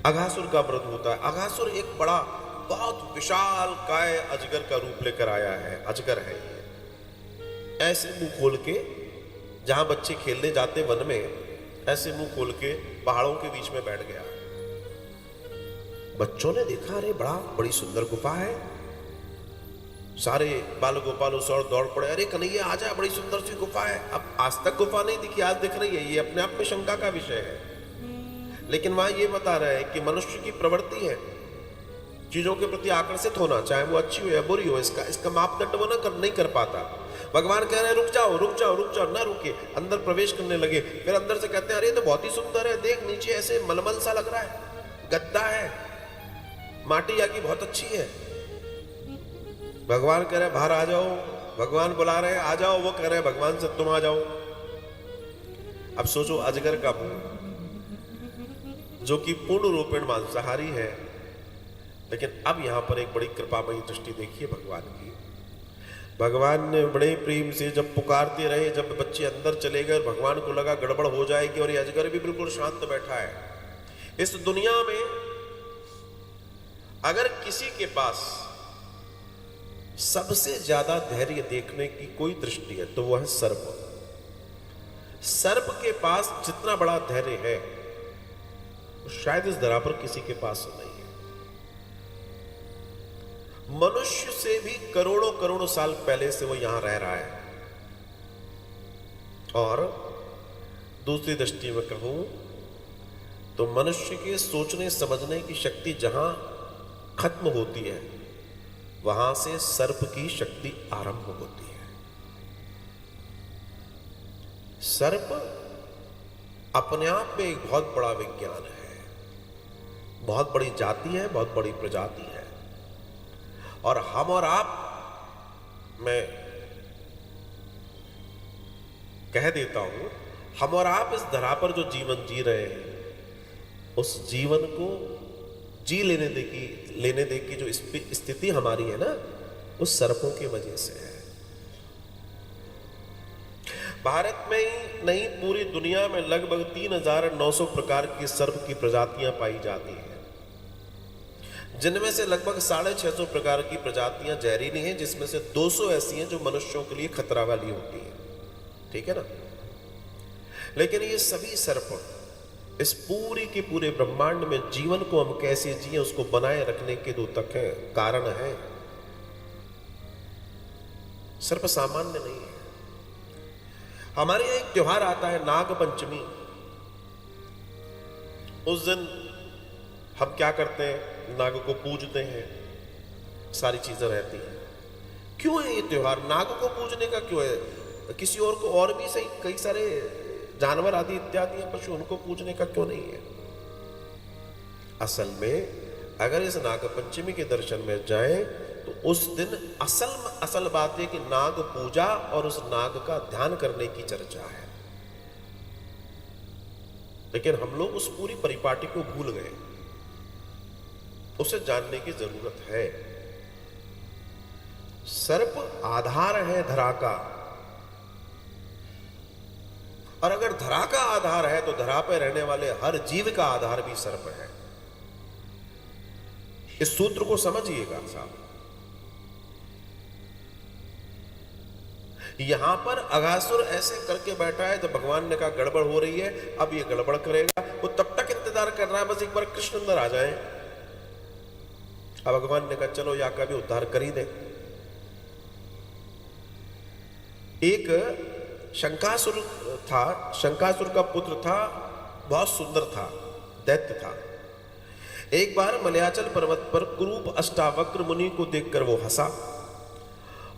अघासुर का व्रत होता है। अघासुर एक बड़ा बहुत विशाल काय अजगर का रूप लेकर आया है, अजगर है ये। ऐसे मुंह खोल के, जहां बच्चे खेलने जाते वन में, ऐसे मुंह खोल के पहाड़ों के बीच में बैठ गया। बच्चों ने देखा, अरे बड़ी सुंदर गुफा है। सारे बाल गोपाल सौर दौड़ पड़े, अरे कन्हैया आजा, बड़ी सुंदर सी गुफा है। अब आज तक गुफा नहीं दिखी, आज दिख रही है। ये अपने आप में शंका का विषय है, लेकिन वहां ये बता रहे हैं कि मनुष्य की प्रवृत्ति है चीजों के प्रति आकर्षित होना, चाहे वो अच्छी हो या बुरी हो। इसका मापदंड वो नहीं कर पाता। भगवान कह रहे हैं रुक जाओ रुक जाओ रुक जाओ, ना रुके, अंदर प्रवेश करने लगे। फिर अंदर से कहते हैं, अरे तो बहुत ही सुंदर है, देख नीचे ऐसे मलमल सा लग रहा है, गद्दा है, माटी आकी बहुत अच्छी है। भगवान कह रहे हैं बाहर आ जाओ, भगवान बुला रहे हैं आ जाओ, वो कह रहे हैं भगवान से तुम आ जाओ। अब सोचो, अजगर का मुंह जो कि पूर्ण रूपेण मांसाहारी है, लेकिन अब यहां पर एक बड़ी कृपामयी दृष्टि देखिए भगवान की। भगवान ने बड़े प्रेम से जब पुकारते रहे, जब बच्चे अंदर चले गए, भगवान को लगा गड़बड़ हो जाएगी, और ये अजगर भी बिल्कुल शांत बैठा है। इस दुनिया में अगर किसी के पास सबसे ज्यादा धैर्य देखने की कोई दृष्टि है तो वह है सर्प। सर्प के पास जितना बड़ा धैर्य है शायद इस धरा पर किसी के पास नहीं है। मनुष्य से भी करोड़ों करोड़ों साल पहले से वो यहां रह रहा है। और दूसरी दृष्टि में कहूं तो मनुष्य के सोचने समझने की शक्ति जहां खत्म होती है, वहां से सर्प की शक्ति आरंभ होती है। सर्प अपने आप में एक बहुत बड़ा विज्ञान है, बहुत बड़ी जाति है, बहुत बड़ी प्रजाति है। और हम और आप, मैं कह देता हूं, हम और आप इस धरा पर जो जीवन जी रहे हैं, उस जीवन को जी लेने दे की जो स्थिति हमारी है ना, उस सर्पों की वजह से है। भारत में ही नहीं, पूरी दुनिया में लगभग 3900 प्रकार की सर्प की प्रजातियां पाई जाती हैं, जिनमें से लगभग 650 प्रकार की प्रजातियां जहरीली हैं, जिसमें से 200 ऐसी हैं जो मनुष्यों के लिए खतरा वाली होती हैं। ठीक है ना? लेकिन ये सभी सर्प इस पूरी के पूरे ब्रह्मांड में जीवन को हम कैसे जिए उसको बनाए रखने के द्योतक हैं, कारण है। सर्प सामान्य नहीं है। हमारे यहां एक त्योहार आता है नाग पंचमी। उस दिन हम क्या करते हैं, नाग को पूजते हैं, सारी चीजें रहती हैं। क्यों है ये त्योहार? नाग को पूजने का क्यों है? किसी और को और भी सही, कई सारे जानवर आदि इत्यादि पशु, उनको पूजने का क्यों नहीं है? असल में अगर इस नाग पंचमी के दर्शन में जाएं तो उस दिन असल बात है कि नाग पूजा और उस नाग का ध्यान करने की चर्चा है। लेकिन हम लोग उस पूरी परिपाटी को भूल गए, उसे जानने की जरूरत है। सर्प आधार है धरा का, और अगर धरा का आधार है तो धरा पर रहने वाले हर जीव का आधार भी सर्प है। इस सूत्र को समझिएगा साहब। यहां पर अघासुर ऐसे करके बैठा है, जब भगवान ने कहा गड़बड़ हो रही है, अब ये गड़बड़ करेगा, वो तब तक इंतजार कर रहा है बस एक बार कृष्ण अंदर आ जाए। अब भगवान ने कहा चलो या का भी उद्धार कर ही दे। एक शंकासुर था, शंकासुर का पुत्र था, बहुत सुंदर था, दैत्य था। एक बार मलयाचल पर्वत पर कुरूप अष्टावक्र मुनि को देखकर वो हंसा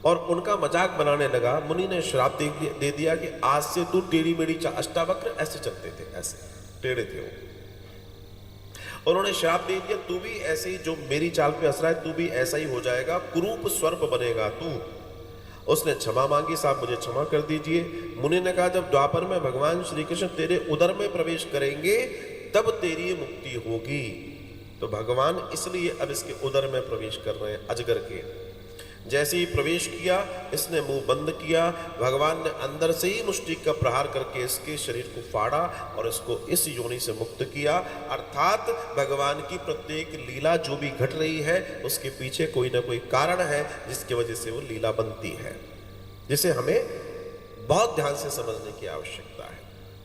और उनका मजाक बनाने लगा। मुनि ने श्राप दे दिया कि आज से तू टेढ़ी मेढ़ी अष्टावक्र ऐसे चलते थे, ऐसे टेढ़े थे वो। उन्होंने श्राप दे दिया, तू भी ऐसे ही, जो मेरी चाल पे हंस रहा है, तू भी ऐसा ही हो जाएगा, कुरूप सर्प बनेगा तू। उसने क्षमा मांगी, साहब मुझे क्षमा कर दीजिए। मुनि ने कहा जब द्वापर में भगवान श्री कृष्ण तेरे उदर में प्रवेश करेंगे तब तेरी मुक्ति होगी। तो भगवान इसलिए अब इसके उदर में प्रवेश कर रहे हैं, अजगर के। जैसे ही प्रवेश किया, इसने मुंह बंद किया, भगवान ने अंदर से ही मुष्टि का प्रहार करके इसके शरीर को फाड़ा और इसको इस योनि से मुक्त किया। अर्थात भगवान की प्रत्येक लीला जो भी घट रही है उसके पीछे कोई ना कोई कारण है जिसकी वजह से वो लीला बनती है, जिसे हमें बहुत ध्यान से समझने की आवश्यकता है।